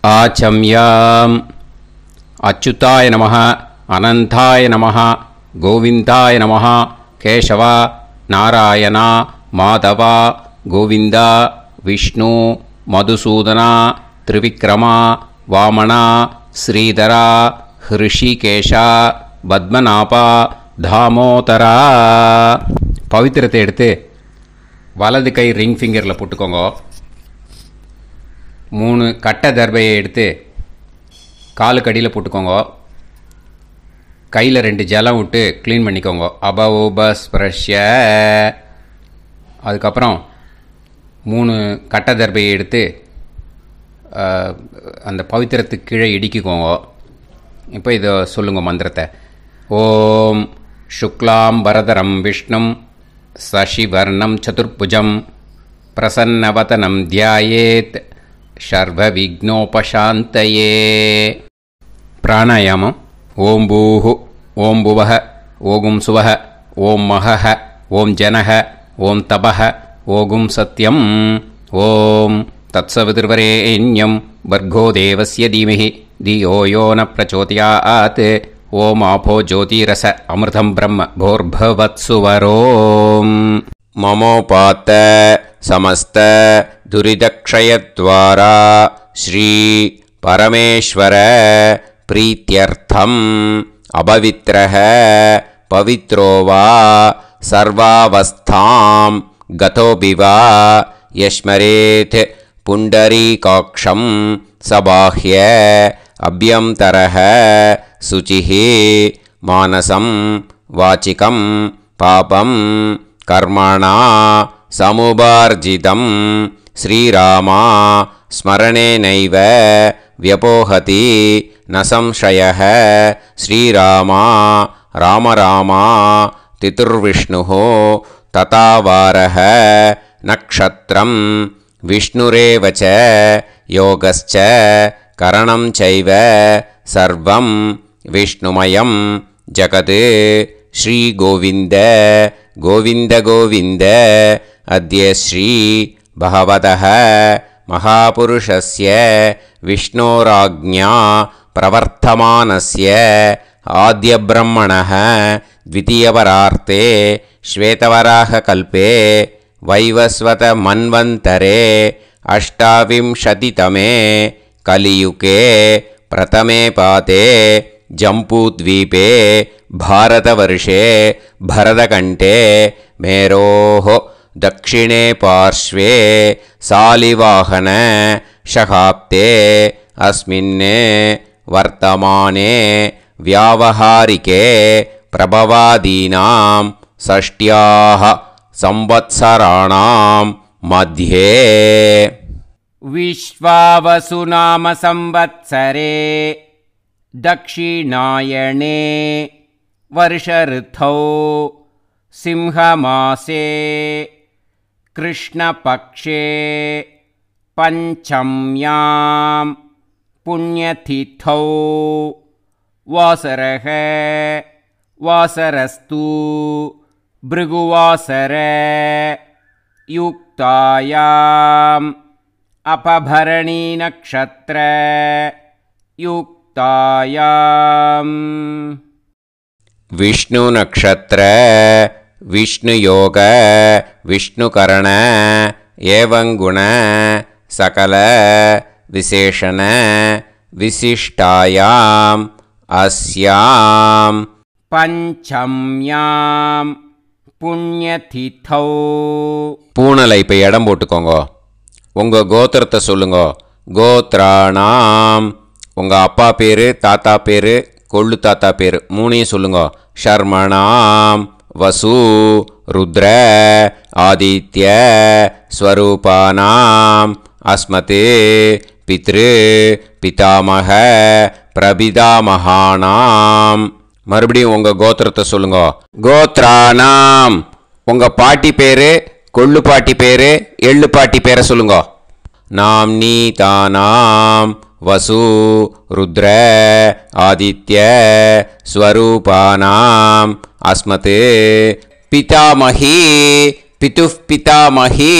आचम्याम् अच्युताय नमः अनंताय नमः गोविंदाय नमः केशव नारायण माधव गोविंद विष्णु मधुसूदन त्रिविक्रम वामन श्रीधर ऋषिकेश पद्मनाभ दामोदर पवित्रத்தை எடுத்து வலது கை ரிங் ஃபிங்கரில் போட்டுக்கோங்க. 3 கட்டை தர்பையை எடுத்து காலுக்கு அடியில் போட்டுக்கோங்க. கையில் 2 ஜலம் விட்டு க்ளீன் பண்ணிக்கோங்க. அபவோபஸ்பிரஷ்ய. அதுக்கப்புறம் 3 கட்டை தர்பையை எடுத்து அந்த பவித்திரத்துக்கு கீழே இடிக்கிக்கோங்க. இப்போ இதை சொல்லுங்க மந்திரத்தை. ஓம் சுக்லாம் வரதரம் விஷ்ணும் சசிவர்ணம் சதுர்புஜம் பிரசன்னவதனம் தியாயேத் சர்வ விக்னோபசாந்தயே. பிராணாயாமம். ஓம் பூஹு ஓம் புவஹ ஓகும் சுவஹ ஓம் மஹஹ ஓம் ஜனஹ ஓம் தபஹ ஓகும் சத்யம் ஓம் தத்சவிதுர்வரேண்யம் வர்கோ தேவஸ்ய தீமஹி தியோ யோ ந பிரச்சோதயாத் ஓம் ஆபோ ஜோதிரச அமிர்தம் பிரம்ம போர்பவத்சுவரோம். மமோபாத்த சமஸ்த துரிதக்ஷயத்வாரா ஸ்ரீ பரமேஸ்வர பிரீத்யர்த்தம் அபவித்ரஹ பவித்ரோ வா சர்வாவஸ்தாம் கதோபிவா யஸ்மரேத் புண்டரீகாக்ஷம் சபாஹ்ய அப்யந்தரஹ சுசிஹி மானசம் வாச்சிகம் பாபம் கர்மணா சமுபார்ஜிதம் ஸ்ரீராமா ஸ்மரணேனைவ வியபோஹதி ந சம்சயः. ஸ்ரீராமா ராம ராமா திதுர்விஷ்ணுः ததா வாரः நக்ஷத்ரம் விஷ்ணுரேவ ச யோகஸ்ச கரணம் சைவ சர்வம் விஷ்ணுமயம் ஜகத். ஸ்ரீ கோவிந்த கோவிந்த கோவிந்த. அத்ய ஸ்ரீ பகவதः மகாபுருஷஸ்ய விஷ்ணோராஜ்ஞா பிரவர்த்தமானஸ்ய ஆத்ய பிரம்மணः த்விதீயவரார்த்தே ஸ்வேதவராககல்பே வைவஸ்வத மன்வந்தரே அஷ்டாவிம்சதிதமே கலியுகே பிரதமே பாதே ஜம்பூத்வீபே பாரதவர்ஷே பரதகண்டே மேரோः दक्षिणे पार्श्वे सालिवाहन शहाब्दे अस्मिन् वर्तमाने व्यावहारिके प्रभवादीनां षष्ट्याः संवत्सराणां मध्ये विश्वावसुनाम संवत्सरे दक्षिणायणे वर्षऋतौ सिंहमासे कृष्णपक्षे पंचम्यां पुण्यतिथौ वासरः वासरस्तु भृगुवासर युक्तायाम् अपभरणी नक्षत्र युक्तायाम् विष्णु नक्षत्र विष्णु योग विष्णुकरण एवं गुण सकल विशेषण विशिष्टायाम् अस्याम् पंचम्यां पुण्यतिथौ. பூனலை இப்போ இடம் போட்டுக்கோங்க. உங்கள் கோத்திரத்தை சொல்லுங்க. கோத்ராணாம். உங்கள் அப்பா பேர் தாத்தா பேர் கொள்ளு தாத்தா பேர் 3ஐயும் சொல்லுங்க. ஷர்மணாம் வசு ருத்ர ஆதித்ய ஸ்வரூபானாம் அஸ்மத் பித்ரு பிதாமக பிரபிதாமகானாம். மறுபடியும் உங்கள் கோத்திரத்தை சொல்லுங்க. கோத்ரானாம். உங்கள் பாட்டி பேர் கொள்ளு பாட்டி பேர் எள்ளு பாட்டி பேரை சொல்லுங்க. நாம் நீதானாம் वसु रुद्र आदित्य स्वरूपानाम् अस्मत् पितामही पितुः पितामही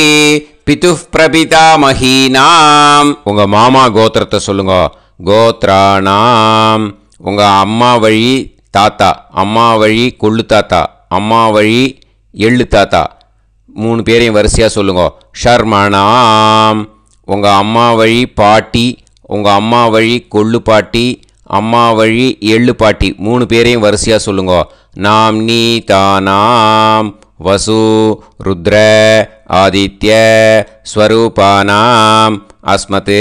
பிதுஃப் பிரபிதாமஹீனாம். உங்க மாமா கோத்திரத்தை சொல்லுங்க. கோத்ராணாம். உங்க அம்மா வழி தாத்தா, அம்மா வழி கொள்ளு தாத்தா, அம்மா வழி எள்ளு தாத்தா, 3 பேரையும் வரிசையாக சொல்லுங்க. ஷர்மணாம். உங்கள் அம்மா வழி பாட்டி, உங்கள் அம்மா வழி கொள்ளு பாட்டி, அம்மா வழி எள்ளு பாட்டி, 3 பேரையும் வரிசையாக சொல்லுங்க. நாம்னி தானாம் வசு ருத்ர ஆதித்ய ஸ்வரூபானாம் அஸ்மத்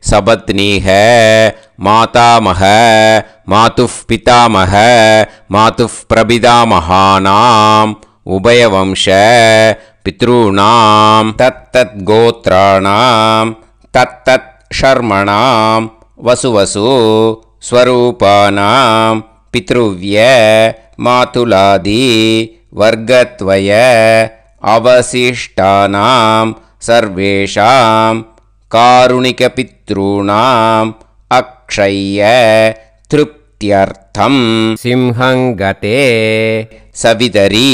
சபத்னீஹ மாதாமஹ மாதுஃப் பிதாமஹ மாதுஃப் பிரபிதாமஹானாம் உபயவம்ச பித்ருணாம் தத்தத் கோத்ராணாம் தத்தத் ஷர்மணாம் வசுவசு ஸ்வரூபானாம் பித்ருவ்ய மாதுலாதி வர்க்கத்வய அவசிஷ்டானாம் சர்வேஷாம் காருணிக பித்ருணாம் அக்ஷய திருப்தியர்த்தம் சிம்ஹங்கதே சவிதரி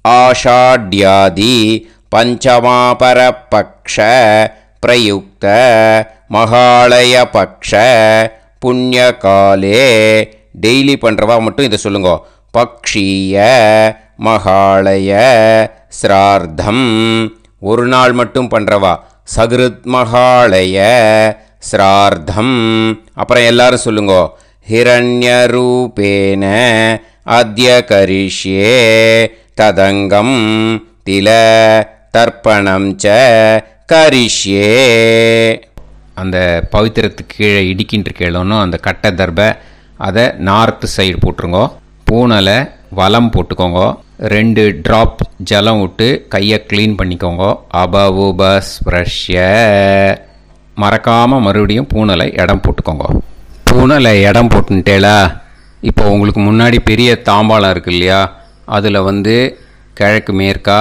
ஆஷாட்யாதி பஞ்சமாபரபக்ஷ பிரயுக்த மகாலய பக்ஷ புண்ணியகாலே. டெய்லி பண்ணுறவா மட்டும் இதை சொல்லுங்க. பக்ஷீய மகாலய ஸ்ரார்த்தம். ஒரு நாள் மட்டும் பண்ணுறவா சகிருத் மகாலய ஸ்ரார்த்தம். அப்புறம் எல்லாரும் சொல்லுங்க. ஹிரண்யரூபேன அத்ய கரிஷ்யே ததங்கம் தில தர்ப்பணம் ச கரிஷ்யே. அந்த பவித்திரத்துக்கு கீழே இடிக்கின்ற கேளோன்னு அந்த கட்டை தர்பை அதை நார்த்து சைடு போட்டுருங்க. பூனலை வலம் போட்டுக்கோங்க. 2 ட்ராப் ஜலம் விட்டு கையை க்ளீன் பண்ணிக்கோங்க. அபவுபஸ்ப்ரஷ்ய. மறக்காமல் மறுபடியும் பூனலை இடம் போட்டுக்கோங்க. பூனலை இடம் போட்டுட்டேலா. இப்போ உங்களுக்கு முன்னாடி பெரிய தாம்பாளம் இருக்கு இல்லையா, அதில் கிழக்கு மேற்கா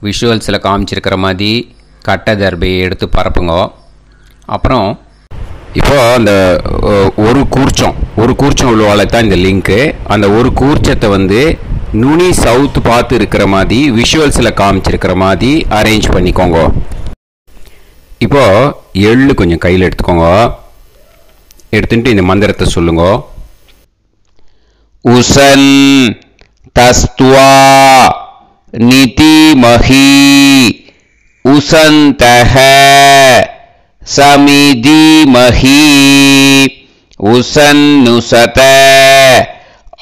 விஷுவல்ஸில் காமிச்சிருக்கிற மாதிரி கட்டை தர்பையை எடுத்து பரப்புங்க. அப்புறம் இப்போது அந்த ஒரு கூர்ச்சம் உள்ளவால தான் இந்த லிங்க்கு. அந்த ஒரு கூர்ச்சத்தை நுனி சவுத்து பார்த்து இருக்கிற மாதிரி விஷுவல்ஸில் காமிச்சிருக்கிற மாதிரி அரேஞ்ச் பண்ணிக்கோங்க. இப்போது எள்ளு கொஞ்சம் கையில் எடுத்துக்கோங்க. எடுத்துட்டு இந்த மந்திரத்தை சொல்லுங்க. உசன் தஸ்துவா நிதிமஹி உசந்தஹ சமிதிமஹி உசன்னுசத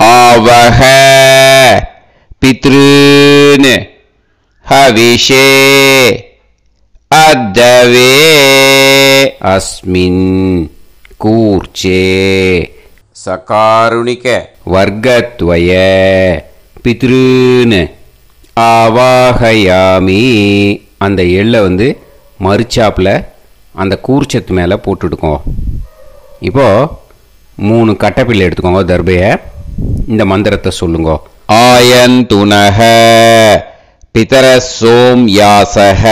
ஆவஹ பித்ருன் ஹவிஷே அத்தவே அஸ்மின் கூர்ச்சே சகாருணிக வர்க்கத்வய பித்ருன் ஆவாஹயாமி. அந்த எள்ளை மறுச்சாப்பில் அந்த கூர்ச்சத்து மேலே போட்டுடுக்கோ. இப்போது 3 கட்டைப்பிள்ளை எடுத்துக்கோங்க. தர்பையை இந்த மந்திரத்தை சொல்லுங்க. ஆயந்துனஹ பிதர சோம் யாசஹ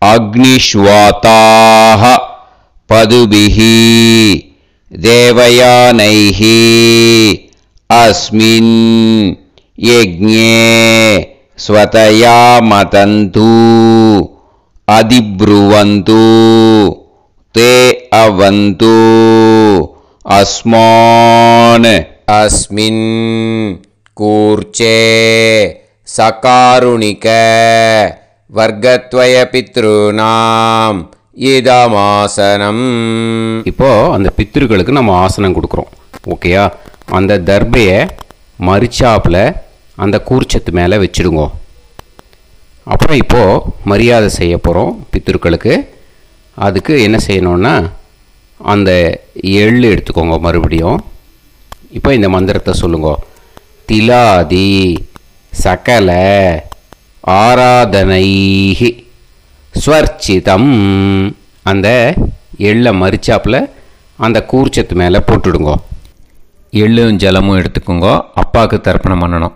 அக்னிஷ்வாதாஹ பதுபிஹி தேவயானைஹி அஸ்மின் யஜ்ஞே ஸ்வதயா மதந்து அதிப்ருவந்து தே அவது அஸ்மான் அஸ்மின் கூர்ச்சே சகாருணிக வர்க்கத்வய பித்ருநாம் இதமாசனம். இப்போ அந்த பித்ருக்களுக்கு நம்ம ஆசனம் கொடுக்குறோம். ஓகேயா? அந்த தர்பையை மரிச்சாப்பில் அந்த கூர்ச்சத்து மேலே வச்சுடுங்க. அப்புறம் இப்போது மரியாதை செய்ய போகிறோம் பித்ருக்களுக்கு. அதுக்கு என்ன செய்யணுன்னா அந்த எள்ளு எடுத்துக்கோங்க. மறுபடியும் இப்போ இந்த மந்திரத்தை சொல்லுங்க. திலாதி சகல ஆராதனைஹி ஸ்வர்ச்சிதம். அந்த எள்ளை மரிச்சாப்பில் அந்த கூர்ச்சத்து மேலே போட்டுடுங்க. எள்ளும் ஜலமும் எடுத்துக்கோங்க. அப்பாவுக்கு தர்ப்பணம் பண்ணணும்.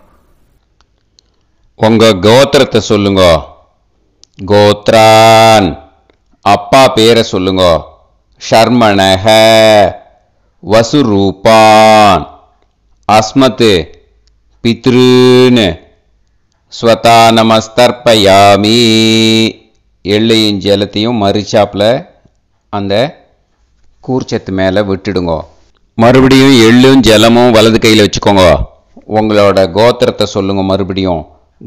உங்கள் கோத்திரத்தை சொல்லுங்க. கோத்ரான். அப்பா பேரை சொல்லுங்க. ஷர்மணஹ வசுரூபான் அஸ்மத் பித்ருன் ஸ்வதா நமஸ்தர்ப்பயாமி. எள்ளையும் ஜலத்தையும் மறிச்சாப்பில் அந்த கூர்ச்சத்து மேலே விட்டுடுங்க. மறுபடியும் எள்ளும் ஜலமும் வலது கையில் வச்சுக்கோங்க. உங்களோட கோத்திரத்தை சொல்லுங்க. மறுபடியும்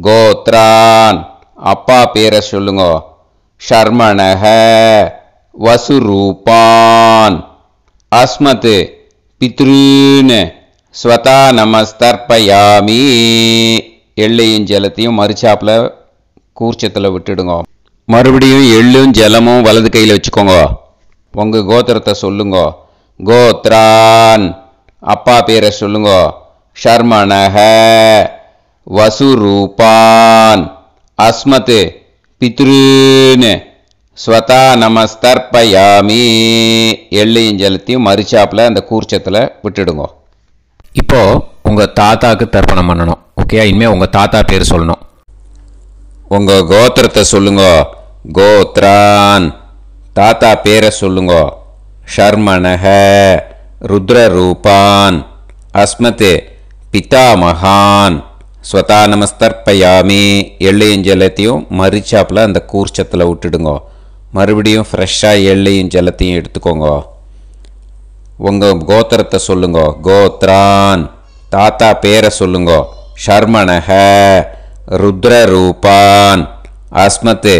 கோத்ரான், அப்பா பேரை சொல்லுங்க. ஷர்மணஹ, வசுரூபான், அஸ்மத், பித்ருன்னு. ஸ்வதா நமஸ்தர்ப்பயாமி. எள்ளையும் ஜலத்தையும் மறிச்சாப்பில் கூர்ச்சத்தில் விட்டுடுங்க. மறுபடியும் எள்ளும் ஜலமும் வலது கையில் வச்சுக்கோங்க. உங்கள் கோத்திரத்தை சொல்லுங்க. கோத்ரான், அப்பா பேரை சொல்லுங்க. ஷர்மணஹ, வசுரூபான், அஸ்மத், பித்ருன்னு. ஸ்வதா நமஸ்தர்ப்பயாமி. எள்ளையும் ஜலத்தையும் மறிச்சாப்பில் அந்த கூர்ச்சத்தில் விட்டுடுங்க. இப்போது உங்கள் தாத்தாவுக்கு தர்ப்பணம் பண்ணணும். ஓகே, இனிமேல் உங்கள் தாத்தா பேர் சொல்லணும். உங்கள் கோத்திரத்தை சொல்லுங்க. கோத்ரான், தாத்தா பேரை சொல்லுங்க. ஷர்மணஹ, ருத்ரரூபான், அஸ்மத், பிதாமகான். ஸ்வதா நமஸ்தர்ப்பயாமி. எள்ளையும் ஜலத்தையும் மறிச்சாப்பில் அந்த கூர்ச்சத்தில் விட்டுடுங்க. மறுபடியும் ஃப்ரெஷ்ஷாக எள்ளையும் ஜலத்தையும் எடுத்துக்கோங்க. உங்கள் கோத்திரத்தை சொல்லுங்க. கோத்ரான், தாத்தா பேரை சொல்லுங்க. ஷர்மணஹ, ருத்ரரூபான், அஸ்மத்,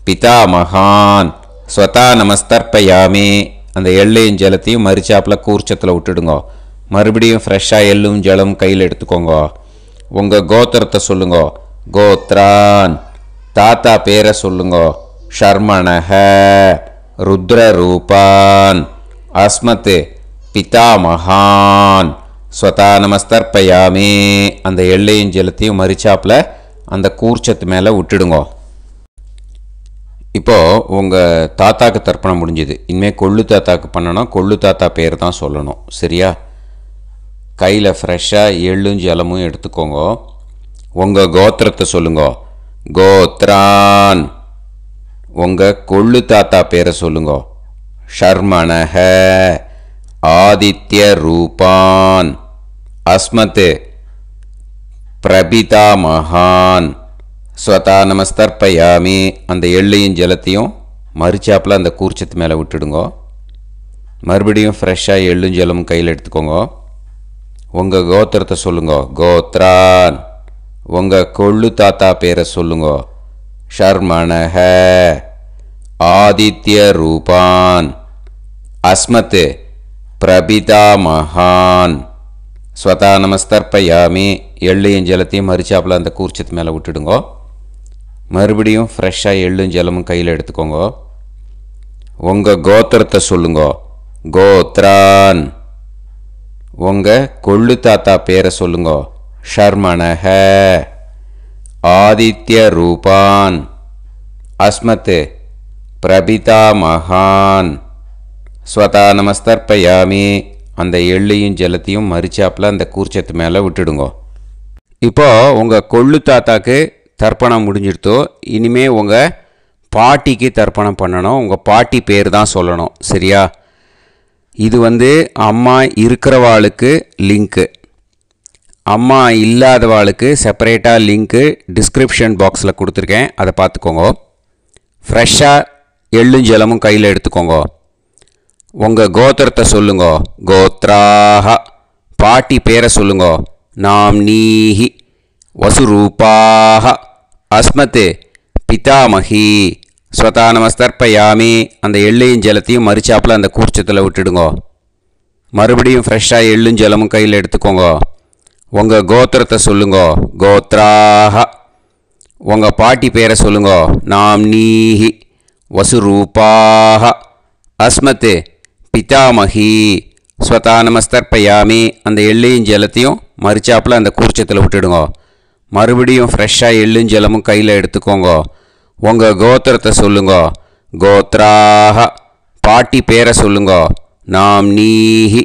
பிதாமகான். ஸ்வதா நமஸ்தர்ப்பயாமி. அந்த எள்ளையும் ஜலத்தையும் மறிச்சாப்பில் கூர்ச்சத்தில் விட்டுடுங்க. மறுபடியும் ஃப்ரெஷ்ஷாக எள்ளும் ஜலம் கையில் எடுத்துக்கோங்க. உங்கள் கோத்திரத்தை சொல்லுங்க. கோத்ரான், தாத்தா பேரை சொல்லுங்க. ஷர்மணஹ, ருத்ரரூபான், அஸ்மத், பிதாமகான். ஸ்வதா நமஸ்தர்ப்பயாமி. அந்த எள்ளையும் ஜலத்தையும் மறிச்சாப்பில் அந்த கூர்ச்சத்து மேலே விட்டுடுங்க. இப்போது உங்கள் தாத்தாக்கு தர்ப்பணம் முடிஞ்சுது. இனிமேல் கொள்ளு தாத்தாக்கு பண்ணணும். கொள்ளு தாத்தா பேர் தான் சொல்லணும். சரியா? கையில் ஃப்ரெஷ்ஷாக எள்ளும் ஜலமும் எடுத்துக்கோங்க. உங்கள் கோத்திரத்தை சொல்லுங்க. கோத்ரான், உங்கள் கொள்ளு தாத்தா பேரை சொல்லுங்க. ஷர்மணஹ, ஆதித்ய ரூபான், அஸ்மத், பிரபிதாமகான். ஸ்வதா நமஸ்தர்ப்பயாமி. அந்த எள்ளையும் ஜலத்தையும் மறிச்சாப்பில் அந்த கூர்ச்சத்து மேலே விட்டுடுங்க. மறுபடியும் ஃப்ரெஷ்ஷாக எள்ளும் ஜலமும் கையில் எடுத்துக்கோங்க. உங்கள் கோத்திரத்தை சொல்லுங்க. கோத்ரான், உங்கள் கொள்ளு தாத்தா பேரை சொல்லுங்க. ஷர்மணஹ, ஆதித்ய ரூபான், அஸ்மத், பிரபிதாமகான். ஸ்வதா நமஸ்தர்ப்பயாமி. எள்ளையும் ஜலத்தையும் மறிச்சாப்பில் அந்த கூர்ச்சத்து மேலே விட்டுடுங்க. மறுபடியும் ஃப்ரெஷ்ஷாக எள்ளும் ஜலமும் கையில் எடுத்துக்கோங்க. உங்கள் கோத்திரத்தை சொல்லுங்க. கோத்ரான், உங்கள் கொள்ளு தாத்தா பேரை சொல்லுங்க. ஷர்மணஹ, ஆதித்ய ரூபான், அஸ்மத், பிரபிதாமகான். ஸ்வதா நமஸ்தர்ப்பயாமி. அந்த எள்ளையும் ஜலத்தையும் மறிச்சாப்பில் அந்த கூர்ச்சத்து மேலே விட்டுடுங்க. இப்போது உங்கள் கொள்ளு தாத்தாக்கு தர்ப்பணம் முடிஞ்சிடுத்தோ. இனிமேல் உங்கள் பாட்டிக்கு தர்ப்பணம் பண்ணணும். உங்கள் பாட்டி பேர் தான் சொல்லணும். சரியா? இது அம்மா இருக்கிறவாளுக்கு லிங்க்கு, அம்மா இல்லாதவாளுக்கு செப்பரேட்டாக லிங்க்கு டிஸ்கிரிப்ஷன் பாக்ஸில் கொடுத்துருக்கேன். அதை பார்த்துக்கோங்க. ஃப்ரெஷ்ஷாக எள்ளும் ஜலமும் கையில் எடுத்துக்கோங்க. உங்கள் கோத்திரத்தை சொல்லுங்க. கோத்ராஹ, பாட்டி பேரை சொல்லுங்க. நாம்னீஹி, வசுரூபாஹ, அஸ்மத், பிதாமகி. ஸ்வதா நமஸ்தர்ப்பயாமி. அந்த எள்ளையும் ஜலத்தையும் மறிச்சாப்பில் அந்த கூர்ச்சத்தில் விட்டுடுங்க. மறுபடியும் ஃப்ரெஷ்ஷாக எள்ளும் ஜலமும் கையில் எடுத்துக்கோங்க. உங்கள் கோத்திரத்தை சொல்லுங்க. கோத்ராஹ, உங்கள் பாட்டி பேரை சொல்லுங்க. நாம்னீஹி, வசுரூபாஹ, அஸ்மத், பிதாமகி. ஸ்வதா நமஸ்தர்ப்பயாமி. அந்த எள்ளையும் ஜலத்தையும் மறிச்சாப்பில் அந்த கூர்ச்சத்தில் விட்டுடுங்க. மறுபடியும் ஃப்ரெஷ்ஷாக எள்ளும் ஜலமும் கையில் எடுத்துக்கோங்க. உங்கள் கோத்திரத்தை சொல்லுங்க. கோத்ராஹ, பாட்டி பேரை சொல்லுங்க. நாம்னீஹி,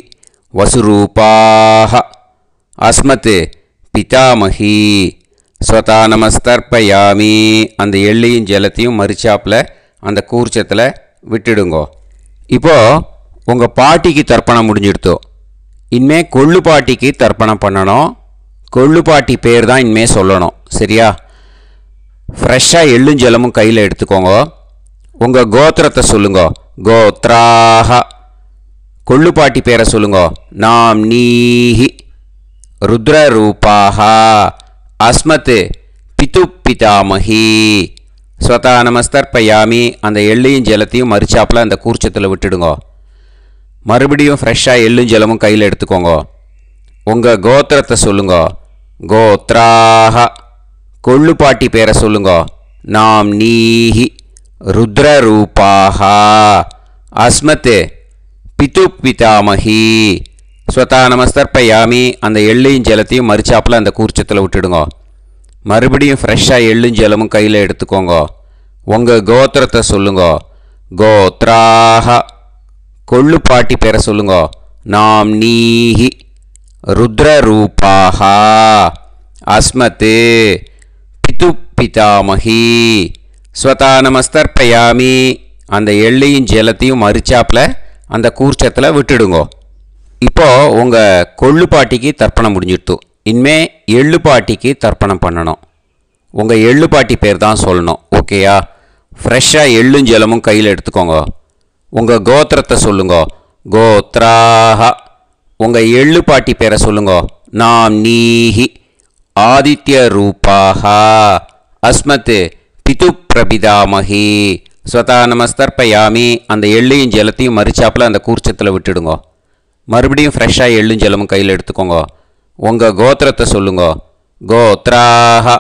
வசுரூபாஹ, அஸ்மத், பிதாமகி. ஸ்வதா நமஸ்தர்ப்பயாமி. அந்த எள்ளையும் ஜலத்தையும் மறிச்சாப்பில் அந்த கூர்ச்சத்தில் விட்டுடுங்க. இப்போது உங்கள் பாட்டிக்கு தர்ப்பணம் முடிஞ்சிடுத்தோ. இனிமேல் கொள்ளு பாட்டிக்கு தர்ப்பணம் பண்ணணும். கொள்ளு பாட்டி பேர் தான் இனிமேல் சொல்லணும். சரியா? ஃப்ரெஷ்ஷாக எள்ளும் ஜலமும் கையில் எடுத்துக்கோங்க. உங்கள் கோத்திரத்தை சொல்லுங்க. கோத்ராஹ. கொள்ளுப்பாட்டி பேரை சொல்லுங்க. நாம் நீஹி. ருத்ரரூபாஹ. அஸ்மத் பிது பிதாமஹி. ஸ்வதா நமஸ்தர்ப்பயாமி. அந்த எள்ளையும் ஜலத்தையும் மறிச்சாப்பில் அந்த கூர்ச்சத்தில் விட்டுடுங்க. மறுபடியும் ஃப்ரெஷ்ஷாக எள்ளும் ஜலமும் கையில் எடுத்துக்கோங்க. உங்கள் கோத்திரத்தை சொல்லுங்க. கோத்ராஹ. கொள்ளுப்பாட்டி பேரை சொல்லுங்க. நாம் நீஹி. ருத்ரரூபாஹ. அஸ்மத் பிது பிதாமஹி. ஸ்வதா நமஸ்தர்ப்பயாமி. அந்த எள்ளையும் ஜலத்தையும் மறிச்சாப்பில் அந்த கூர்ச்சத்தில் விட்டுடுங்க. மறுபடியும் ஃப்ரெஷ்ஷாக எள்ளும் ஜலமும் கையில் எடுத்துக்கோங்க. உங்கள் கோத்திரத்தை சொல்லுங்க. கோத்ராஹ. கொள்ளுப்பாட்டி பேரை சொல்லுங்க. நாம் நீஹி. ருத்ரரூபாஹ. அஸ்மத் பிது பிதாமஹி. ஸ்வதா நமஸ்தர்ப்பயாமி. அந்த எள்ளையும் ஜலத்தையும் மறிச்சாப்பில் அந்த கூர்ச்சத்தில் விட்டுடுங்க. இப்போது உங்கள் கொள்ளுப்பாட்டிக்கு தர்ப்பணம் முடிஞ்சிடுத்து. இனிமே எள்ளுப்பாட்டிக்கு தர்ப்பணம் பண்ணணும். உங்கள் எள்ளுப்பாட்டி பேர் தான் சொல்லணும். ஓகேயா? ஃப்ரெஷ்ஷாக எள்ளும் ஜலமும் கையில் எடுத்துக்கோங்க. உங்கள் கோத்திரத்தை சொல்லுங்க. கோத்ராஹ. உங்கள் எள்ளுப்பாட்டி பேரை சொல்லுங்க. நாம் நீஹி. ஆதித்ய ரூபாஹ. அஸ்மத் பிது பிரபிதாமஹி. ஸ்வதா நமஸ்தர்ப்பயாமி. அந்த எள்ளையும் ஜலத்தையும் மறிச்சாப்பில் அந்த கூர்ச்சத்தில் விட்டுடுங்க. மறுபடியும் ஃப்ரெஷ்ஷாக எள்ளும் ஜலமும் கையில் எடுத்துக்கோங்க. உங்கள் கோத்திரத்தை சொல்லுங்க. கோத்ராஹ.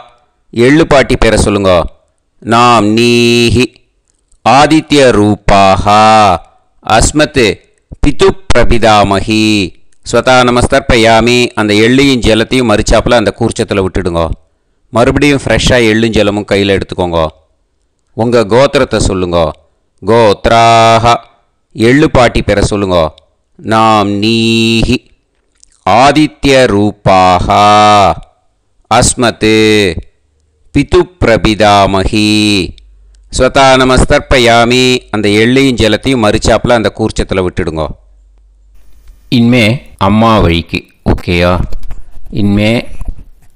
எள்ளுப்பாட்டி பேரை சொல்லுங்க. நாம் நீஹி. ஆதித்ய ரூபாஹ. அஸ்மத் பிது பிரபிதாமஹி. ஸ்வதா நமஸ்தர்ப்பயாமி. அந்த எள்ளையும் ஜலத்தையும் மறிச்சாப்பில் அந்த கூர்ச்சத்தில் விட்டுடுங்க. மறுபடியும் ஃப்ரெஷ்ஷாக எள்ளும் ஜலமும் கையில் எடுத்துக்கோங்க. உங்கள் கோத்திரத்தை சொல்லுங்க. கோத்ராஹ. எள்ளுப்பாட்டி பேரை சொல்லுங்க. நாம் நீஹி. ஆதித்ய ரூபாஹ. அஸ்மத் பிது பிரபிதாமஹி. ஸ்வதா நமஸ்தர்ப்பயாமி. அந்த எள்ளையும் ஜலத்தையும் மறிச்சாப்பில் அந்த கூர்ச்சத்தில் விட்டுடுங்க. இனிமே அம்மா வழிக்கு. ஓகேயா? இனிமே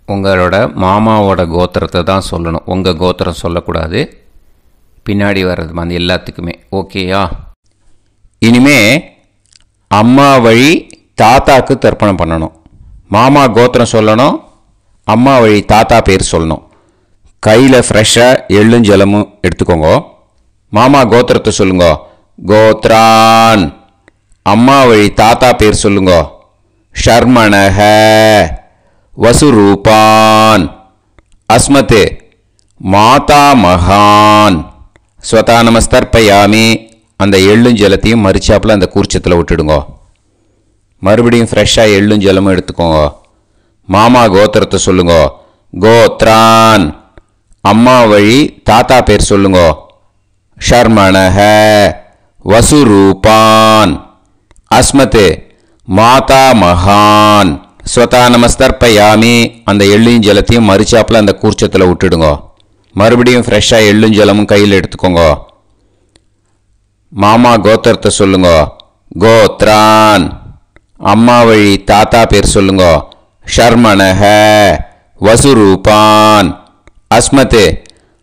உங்களோட மாமாவோட கோத்திரத்தை தான் சொல்லணும். உங்கள் கோத்திரம் சொல்லக்கூடாது. பின்னாடி வர்றது அந்த எல்லாத்துக்குமே. ஓகேயா? இனிமே அம்மா வழி தாத்தாக்கு தர்ப்பணம் பண்ணணும். மாமா கோத்திரம் சொல்லணும். அம்மா வழி தாத்தா பேர் சொல்லணும். கையில் ஃப்ரெஷ்ஷாக எள்ளும் ஜலமும் எடுத்துக்கோங்க. மாமா கோத்திரத்தை சொல்லுங்க. கோத்ரான். அம்மா வழி தாத்தா பேர் சொல்லுங்க. ஷர்மணஹ. வசுரூபான். அஸ்மத் மாதா மகான். ஸ்வதா நமஸ்தர்ப்பயாமி. அந்த எள்ளும் ஜலத்தையும் மறிச்சாப்பில் அந்த கூர்ச்சத்தில் விட்டுடுங்க. மறுபடியும் ஃப்ரெஷ்ஷாக எள்ளும் ஜலமும் எடுத்துக்கோங்க. மாமா கோத்திரத்தை சொல்லுங்க. கோத்ரான். அம்மா வழி தாத்தா பேர் சொல்லுங்க. ஷர்மணஹ. வசுரூபான். அஸ்மத் மாதா மகான். ஸ்வதா நமஸ்தர்ப்பயாமி. அந்த எள்ளையும் ஜலத்தையும் மறிச்சாப்பில் அந்த கூர்ச்சத்தில் விட்டுடுங்க. மறுபடியும் ஃப்ரெஷ்ஷாக எள்ளும் ஜலமும் கையில் எடுத்துக்கோங்க. மாமா கோத்திரத்தை சொல்லுங்க. கோத்ரான். அம்மா வழி தாத்தா பேர் சொல்லுங்க. ஷர்மணஹ. வசுரூபான். அஸ்மத்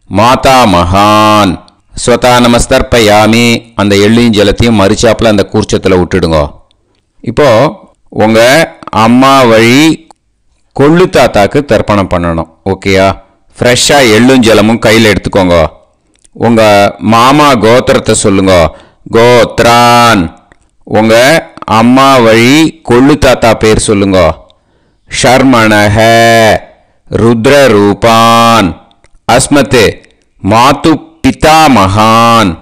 மாதா மகான். ஸ்வதா நமஸ்தர்ப்பயாமி. அந்த எள்ளையும் ஜலத்தையும் மறிச்சாப்பில் அந்த கூர்ச்சத்தில் விட்டுடுங்க. இப்போது உங்கள் அம்மா வழி கொள்ளு தாத்தாக்கு தர்ப்பணம் பண்ணணும். ஓகேயா? ஃப்ரெஷ்ஷாக எள்ளும் ஜலமும் கையில் எடுத்துக்கோங்க. உங்கள் மாமா கோத்திரத்தை சொல்லுங்க. கோத்ரான். உங்கள் அம்மா வழி கொள்ளு தாத்தா பேர் சொல்லுங்க. ஷர்மணஹ. ருத்ரரூபான். அஸ்மத் மாது பிதா மகான்.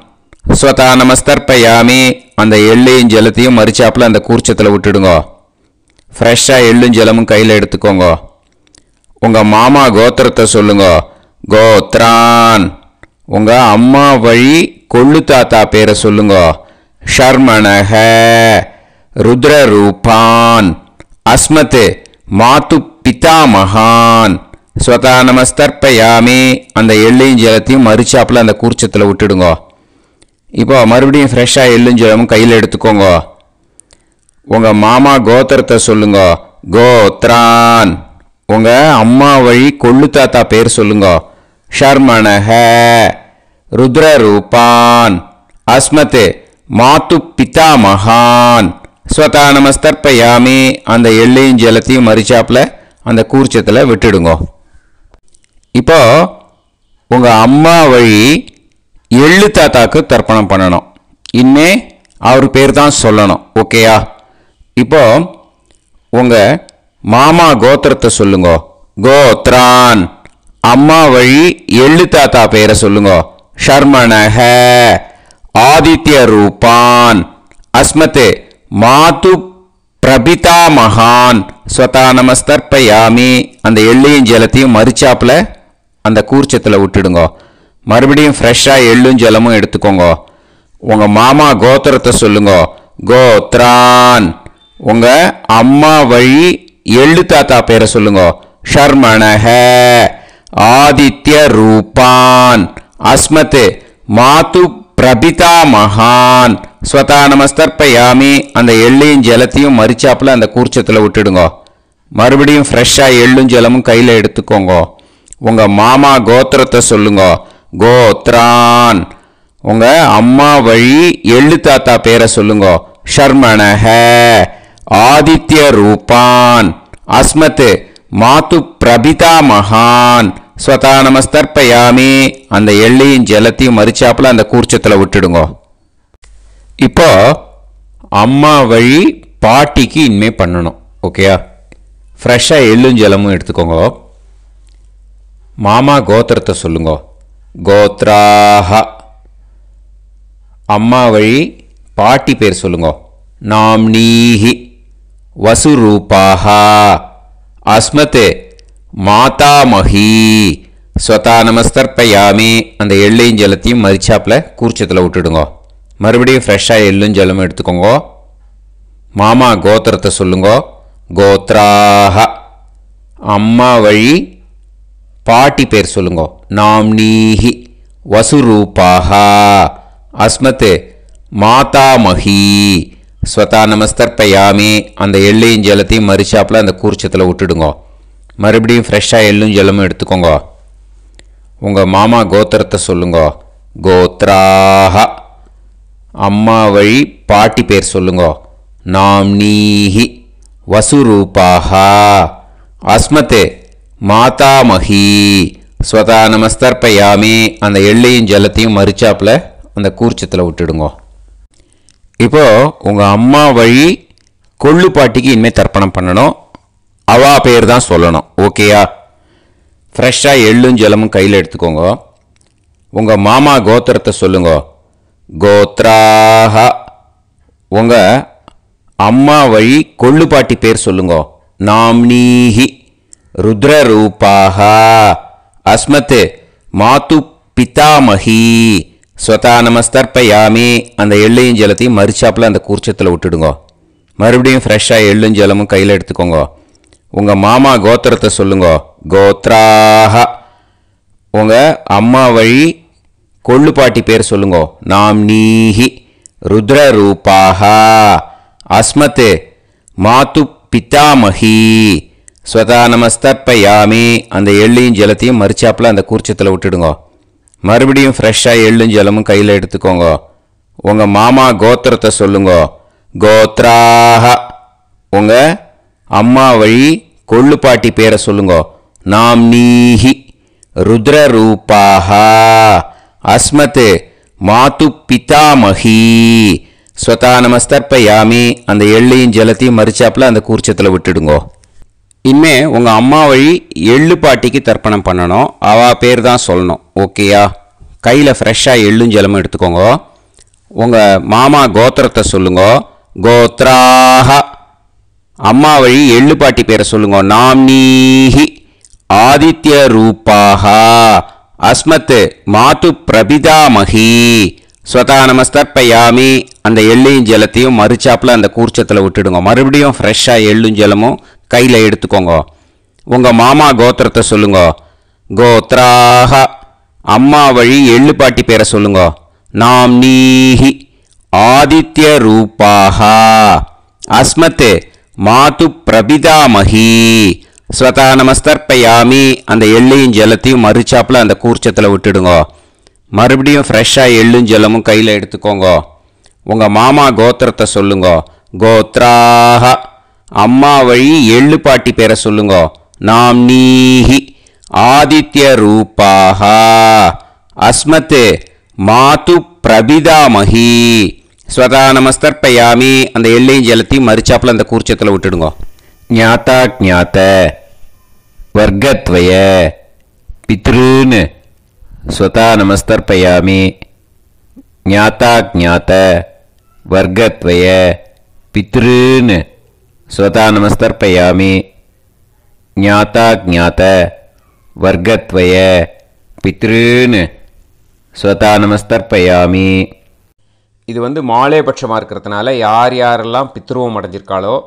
ஸ்வதா நமஸ்தர்ப்பயாமி. அந்த எள்ளையும் ஜலத்தையும் மறிச்சாப்பில் அந்த கூர்ச்சத்தில் விட்டுடுங்க. ஃப்ரெஷ்ஷாக எள்ளும் ஜலமும் கையில் எடுத்துக்கோங்க. உங்கள் மாமா கோத்திரத்தை சொல்லுங்க. கோத்ரான். உங்கள் அம்மா வழி கொள்ளு தாத்தா பேரை சொல்லுங்க. ஷர்மணஹ. ருத்ரரூபான். அஸ்மத் மாது பிதா மகான். ஸ்வதா நமஸ்தர்ப்பயாமி. அந்த எள்ளையும் ஜலத்தையும் மறிச்சாப்பில் அந்த கூர்ச்சத்தில் விட்டுடுங்க. இப்போ மறுபடியும் ஃப்ரெஷ்ஷாக எள்ளும் ஜலமும் கையில் எடுத்துக்கோங்க. உங்கள் மாமா கோத்திரத்தை சொல்லுங்க. கோத்ரான். உங்கள் அம்மா வழி கொள்ளு தாத்தா பேர் சொல்லுங்க. ஷர்மணஹ ருத்ரரூபான் அஸ்மத் மாத்து பிதாமகான் ஸ்வதா நமஸ்தர்ப்பயாமி. அந்த எள்ளையும் ஜலத்தையும் மரிச்சாப்பில் அந்த கூர்ச்சத்தில் விட்டுடுங்க. இப்போ உங்கள் அம்மா வழி எள்ளு தாத்தாக்கு தர்ப்பணம் பண்ணணும். இனிமே அவர் பேர் தான் சொல்லணும். ஓகேயா? இப்போ உங்கள் மாமா கோத்திரத்தை சொல்லுங்க. கோத்ரான். அம்மா வழி எள்ளு தாத்தா பேரை சொல்லுங்க. ஷர்மணஹ ஆதித்ய ரூபான் அஸ்மத் மாத்து பிரபிதாமகான் ஸ்வதா நமஸ்தர்ப்பயாமி. அந்த எள்ளையும் ஜலத்தையும் மரிச்சாப்பில் அந்த கூர்ச்சத்தில் விட்டுடுங்க. மறுபடியும் ஃப்ரெஷ்ஷாக எள்ளும் ஜலமும் எடுத்துக்கோங்க. உங்கள் மாமா கோத்திரத்தை சொல்லுங்க. கோத்ரான். உங்கள் அம்மா வழி எள்ளு தாத்தா பேரை சொல்லுங்க. ஷர்மணஹ ஆதித்ய ரூபான் அஸ்மத் மாத்து பிரபிதாமகான் ஸ்வதா நமஸ்தர்ப்பயாமி. அந்த எள்ளையும் ஜலத்தையும் மரிச்சாப்பில் அந்த கூர்ச்சத்தில் விட்டுடுங்க. மறுபடியும் ஃப்ரெஷ்ஷாக எள்ளும் ஜலமும் கையில் எடுத்துக்கோங்க. உங்கள் மாமா கோத்திரத்தை சொல்லுங்க. கோத்ரான். உங்கள் அம்மா வழி எள்ளு தாத்தா பேரை சொல்லுங்க. ஷர்மணஹ ஆதித்ய ரூபான் அஸ்மத் மாத்து பிரபிதாமகான் ஸ்வதா நமஸ்தர்ப்பயாமி. அந்த எள்ளையும் ஜலத்தையும் மரிச்சாப்பில் அந்த கூர்ச்சத்தில் விட்டுடுங்க. இப்போ அம்மா வழி பாட்டிக்கு இனிமே பண்ணணும். ஓகேயா? ஃப்ரெஷ்ஷாக எள்ளும் ஜலமும் எடுத்துக்கோங்க. மாமா கோத்திரத்தை சொல்லுங்க. கோத்ராஹ. அம்மா வழி பாட்டி பேர் சொல்லுங்க. நாம்னீஹி வசுரூபாஹ அஸ்மத் மாதாமஹி ஸ்வதா நமஸ்தர்ப்பயாமி. அந்த எள்ளையும் ஜலத்தையும் மரிச்சாப்பில் கூர்ச்சத்தில் விட்டுடுங்க. மறுபடியும் ஃப்ரெஷ்ஷாக எள்ளும் ஜலமும் எடுத்துக்கோங்க. மாமா கோத்திரத்தை சொல்லுங்க. கோத்ராஹ. அம்மா வழி பாட்டி பேர் சொல்லுங்க. நாம்னீஹி வசுரூபாஹ அஸ்மத் மாதாமஹி ஸ்வதா நமஸ்தர்ப்பயாமி. அந்த எள்ளையும் ஜலத்தையும் மரிச்சாப்பில் அந்த கூர்ச்சத்தில் விட்டுடுங்க. மறுபடியும் ஃப்ரெஷ்ஷாக எள்ளும் ஜலமும் எடுத்துக்கோங்க. உங்கள் மாமா கோத்திரத்தை சொல்லுங்க. கோத்ராஹ. அம்மா வழி பாட்டி பேர் சொல்லுங்க. நாம்னீஹி வசுரூபாஹ அஸ்மத் மாதாமஹி ஸ்வதா நமஸ்தர்ப்பயாமி. அந்த எள்ளையும் ஜலத்தையும் மரிச்சாப்பில் அந்த கூர்ச்சத்தில் விட்டுடுங்க. இப்போ உங்கள் அம்மா வழி கொள்ளு பாட்டிக்கு இனிமேல் தர்ப்பணம் பண்ணணும். அவா பேர் தான் சொல்லணும். ஓகேயா? ஃப்ரெஷ்ஷாக எள்ளும் ஜலமும் கையில் எடுத்துக்கோங்க. உங்கள் மாமா கோத்திரத்தை சொல்லுங்க. கோத்ராஹ. உங்கள் அம்மா வழி கொள்ளு பாட்டி பேர் சொல்லுங்க. நாம்னீஹி ருத்ரரூபாஹ அஸ்மத் மாத்து பிதாமஹி ஸ்வதா நமஸ்தர்ப்பயாமி. அந்த எள்ளையும் ஜலத்தையும் மரிச்சாப்பில் அந்த கூர்ச்சத்தில் விட்டுடுங்க. மறுபடியும் ஃப்ரெஷ்ஷாக எள்ளும் ஜலமும் கையில் எடுத்துக்கோங்க. உங்கள் மாமா கோத்திரத்தை சொல்லுங்க. கோத்ராஹ. உங்கள் அம்மா வழி கொள்ளு பாட்டி பேர் சொல்லுங்க. நாம்னீஹி ருத்ரரூபாஹ அஸ்மத் மாத்து பிதாமஹி ஸ்வதா நமஸ்தர்ப்பயாமி. அந்த எள்ளையும் ஜலத்தையும் மரிச்சாப்பில் அந்த கூர்ச்சத்தில் விட்டுடுங்க. மறுபடியும் ஃப்ரெஷ்ஷாக எள்ளும் ஜலமும் கையில் எடுத்துக்கோங்க. உங்கள் மாமா கோத்திரத்தை சொல்லுங்க. கோத்ராஹ. உங்கள் அம்மா வழி கொள்ளு பாட்டி பேரை சொல்லுங்க. நாம்னீஹி ருத்ரரூபாஹ அஸ்மத் மாத்து பிதாமஹி ஸ்வதா நமஸ்தர்ப்பயாமி. அந்த எள்ளையும் ஜலத்தையும் மரிச்சாப்பில் அந்த கூர்ச்சத்தில் விட்டுடுங்க. இனிமே உங்கள் அம்மா வழி எள்ளு பாட்டிக்கு தர்ப்பணம் பண்ணணும். அவா பேர் தான் சொல்லணும். ஓகேயா? கையில் ஃப்ரெஷ்ஷாக எள்ளும் ஜலமும் எடுத்துக்கோங்க. உங்கள் மாமா கோத்திரத்தை சொல்லுங்க. கோத்ராஹ. அம்மா வழி எள்ளு பாட்டி பேரை சொல்லுங்க. நாம்னீஹி ஆதித்ய ரூபாஹ அஸ்மத் மாத்து பிரபிதாமஹி ஸ்வதா நமஸ்தர்ப்பயாமி. அந்த எள்ளையும் ஜலத்தையும் மரிச்சாப்பில் அந்த கூர்ச்சத்தில் விட்டுடுங்க. மறுபடியும் ஃப்ரெஷ்ஷாக எள்ளும் ஜலமும் கையில் எடுத்துக்கோங்க. உங்கள் மாமா கோத்திரத்தை சொல்லுங்க. கோத்ராஹ. அம்மா வழி எள்ளு பாட்டி பேரை சொல்லுங்க. நாம்னீஹி ஆதித்ய ரூபாஹ அஸ்மத் மாத்து பிரபிதாமஹி ஸ்வதா நமஸ்தர்ப்பயாமி அந்த எள்ளையும் ஜலத்தையும் மறுச்சாப்பில் அந்த கூர்ச்சத்தில் விட்டுடுங்க. மறுபடியும் ஃப்ரெஷ்ஷாக எள்ளும் ஜலமும் கையில் எடுத்துக்கோங்க. உங்கள் மாமா கோத்திரத்தை சொல்லுங்க. கோத்ராக அம்மா வழி எள்ளு பாட்டி பேரை சொல்லுங்க. நாம் நீஹி ஆதித்ய ரூபாக அஸ்மத் மாது பிரபிதாமஹி. ஸ்வதா நமஸ்தர்ப்பயாமி அந்த எள்ளையும் ஜலத்தையும் மறுச்சாப்பில் அந்த கூர்ச்சத்தில் விட்டுடுங்க. ஞாத்தா ஜாத்த வர்க்கத்வய பித்ருன்னு ஸ்வதா நமஸ்தர்ப்பயாமி. ஞாத்தா ஜாத்த வர்க்கத்வய பித்ருன்னு ஸ்வதா நமஸ்தர்ப்பயாமி. ஞாத்தா ஜாத்த வர்க்கத்வய பித்ருன்னு ஸ்வதா நமஸ்தர்ப்பயாமி. இது மாலைபட்சமாக இருக்கிறதுனால யார் யாரெல்லாம் பித்ருவம் அடைஞ்சிருக்காளோ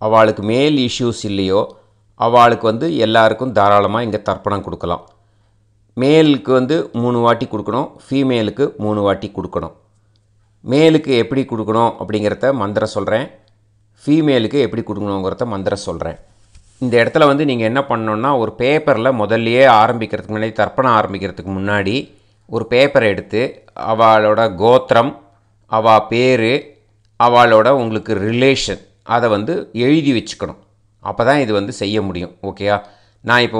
அவளுக்கு மேல் இஷ்யூஸ் இல்லையோ அவளுக்கு எல்லாருக்கும் தாராளமாக இங்கே தர்ப்பணம் கொடுக்கலாம். மேலுக்கு 3 வாட்டி கொடுக்கணும், ஃபீமேலுக்கு 3 வாட்டி கொடுக்கணும். மேலுக்கு எப்படி கொடுக்கணும் அப்படிங்கிறத மந்திரம் சொல்கிறேன், ஃபீமேலுக்கு எப்படி கொடுக்கணுங்கிறத மந்திரம் சொல்கிறேன். இந்த இடத்துல நீங்கள் என்ன பண்ணணுன்னா, ஒரு பேப்பரில் முதல்லையே ஆரம்பிக்கிறதுக்கு முன்னாடி தர்ப்பணம் ஆரம்பிக்கிறதுக்கு முன்னாடி ஒரு பேப்பரை எடுத்து அவளோட கோத்திரம், அவள் பேர், அவளோட உங்களுக்கு ரிலேஷன் அதை எழுதி வச்சுக்கணும். அப்போ தான் இது செய்ய முடியும். ஓகேயா? நான் இப்போ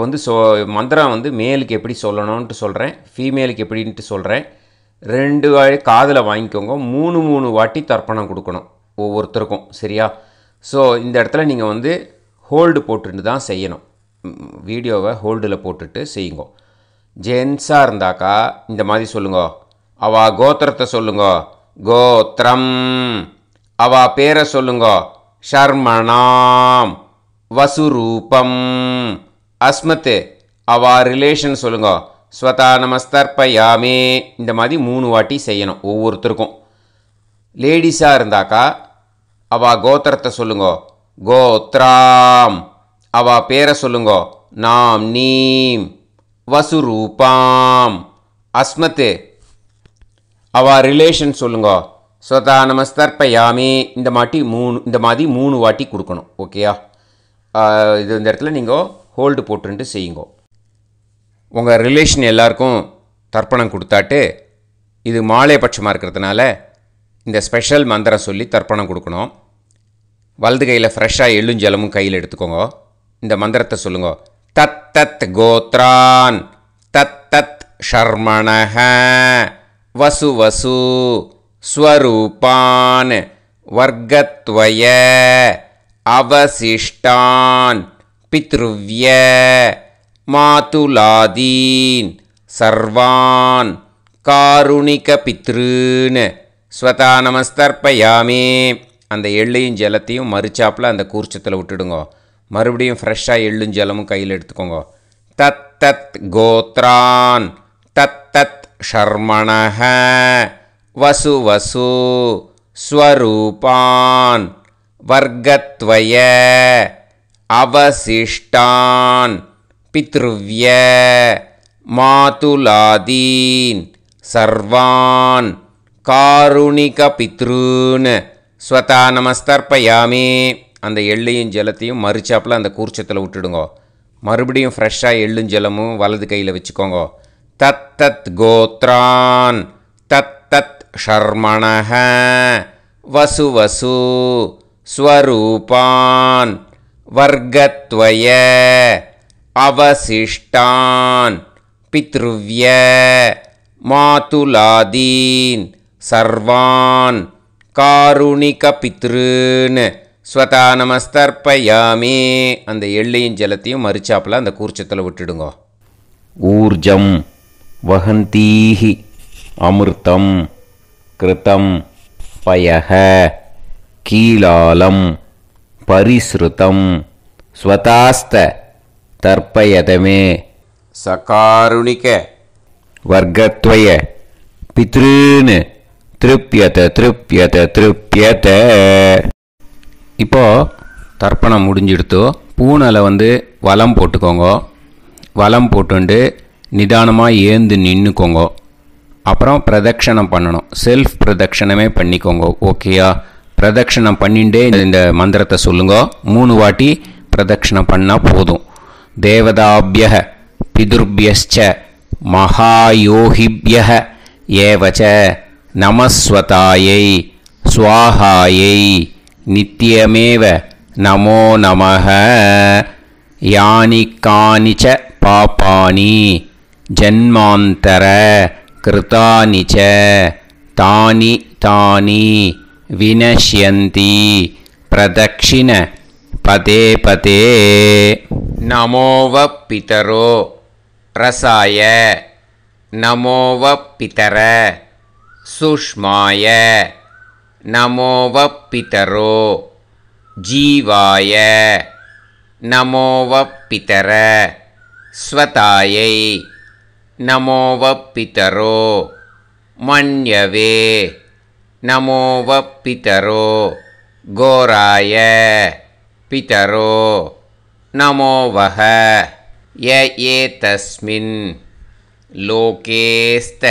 மந்திரம் மேலுக்கு எப்படி சொல்லணும்ன்ட்டு சொல்கிறேன், ஃபீமேலுக்கு எப்படின்ட்டு சொல்கிறேன். 2 வாட்டி காதில் வாங்கிக்கோங்க. 3 வாட்டி தர்ப்பணம் கொடுக்கணும் ஒவ்வொருத்தருக்கும். சரியா? ஸோ இந்த இடத்துல நீங்கள் ஹோல்டு போட்டுட்டு தான் செய்யணும். வீடியோவை ஹோல்டில் போட்டுட்டு செய்யுங்க. ஜென்ஸாக இருந்தாக்கா இந்த மாதிரி சொல்லுங்க. அவள் கோத்திரத்தை சொல்லுங்க. கோத்திரம். அவள் பேரை சொல்லுங்க. ஷர்மணாம் வசுரூபம் அஸ்மத். அவள் ரிலேஷன் சொல்லுங்க. ஸ்வதா நமஸ்தர்ப்பயாமி. இந்த மாதிரி 3 வாட்டி செய்யணும் ஒவ்வொருத்தருக்கும். லேடிஸாக இருந்தாக்கா அவள் கோத்திரத்தை சொல்லுங்க. கோத்ராம். அவள் பேரை சொல்லுங்க. நாம் நீம் வசுரூபாம் அஸ்மத். அவள் ரிலேஷன் சொல்லுங்க. ஸ்வதா நமஸ்தர்ப்பயாமி. இந்த மாதிரி 3 வாட்டி கொடுக்கணும். ஓகேயா? இந்த இடத்துல நீங்கள் ஹோல்டு போட்டுட்டு செய்யுங்க. உங்கள் ரிலேஷன் எல்லாருக்கும் தர்ப்பணம் கொடுத்தாட்டு இது மாலைபட்சமாக இருக்கிறதுனால இந்த ஸ்பெஷல் மந்திரம் சொல்லி தர்ப்பணம் கொடுக்கணும். வலது கையில் ஃப்ரெஷ்ஷாக எள்ளும் ஜலமும் கையில் எடுத்துக்கோங்க. இந்த மந்திரத்தை சொல்லுங்க. தத் தத் கோத்ரான் தத் தத் ஷர்மணஹ வசு வசு ஸ்வரூபான் வர்க்கத்வய அவசிஷ்டான் பித்ருவ்ய மாதுலாதீன் சர்வான் காருணிக பித்ருன்னு ஸ்வதா நமஸ்தர்ப்பயாமி. அந்த எள்ளையும் ஜலத்தையும் மறுச்சாப்பில் அந்த கூர்ச்சத்தில் விட்டுடுங்க. மறுபடியும் ஃப்ரெஷ்ஷாக எள்ளும் ஜலமும் கையில் எடுத்துக்கோங்க. தத் தத் கோத்ரான் தத் தத் ஷர்மணஹ வசு வசு ஸ்வரூபான் வர்க்கத்வய அவசிஷ்டான் பித்ருவ்ய மாதுலாதீன் சர்வான் காருணிக பித்ருன்னு ஸ்வதா நமஸ்தர்ப்பயாமி. அந்த எள்ளையும் ஜலத்தையும் மறுச்சாப்பில் அந்த கூர்ச்சத்தில் விட்டுடுங்க. மறுபடியும் ஃப்ரெஷ்ஷாக எள்ளும் ஜலமும் வலது கையில் வச்சுக்கோங்க. தத் தத் கோத்ரான் தத் தத் ஷர்மணஹ வசு வசு ஸ்வரூபான் வர்க்கத்வய அவசிஷ்டான் பித்ருவ்ய மாதுலாதீன் சர்வான் காருணிக பித்ருன்னு ஸ்வதா நமஸ்தர்ப்பயாமி. அந்த எள்ளையும் ஜலத்தையும் மறுச்சாப்பில் அந்த கூர்ச்சத்தில் விட்டுடுங்க. ஊர்ஜம் வஹந்தீஹி அமிர்தம் கிருதம் பயஹ கீலாலம் பரிஸ்ருதம் ஸ்வதாஸ்த தர்ப்பயதமே சகாருணிக வர்க்கத்வய பித்ருன்னு திருப்யத திருப்யத திருப்யத. இப்போது தர்ப்பணம் முடிஞ்சிடுத்து. பூனலை வலம் போட்டுக்கோங்க. வலம் போட்டுண்டு நிதானமாக ஏந்து நின்றுக்கோங்க. அப்புறம் பிரதட்சணம் பண்ணணும். செல்ஃப் பிரதட்சணமே பண்ணிக்கோங்க. ஓகேயா? பிரதட்சணம் பண்ணிகிட்டே இந்த மந்திரத்தை சொல்லுங்க. 3 வாட்டி பிரதட்சணம் பண்ணால் போதும். தேவதாப்யः பிதுர்ப்யஸ்ச மகாயோகிப்யः ஏவச நமஸ்வதாயை ஸ்வாஹாயை நித்யமேவ நமோ நமः. யானி கானிச்ச பாபானி ஜன்மாந்தர கிருதானி ச தானி தானி வினஷ்யந்தி பிரதக்ஷிண பதே பதே. நமோவ பிதரோ ரசாய நமோவ பிதர சுஷ்மாய நமோவ பிதரோ ஜீவாய நமோவ பிதர ஸ்வதாயை நமோவ பிதரோ மன்யவே நமோவ பிதரோ கோராய பிதரோ நமோவஹ. ய ஏதஸ்மின் லோகேஸ்த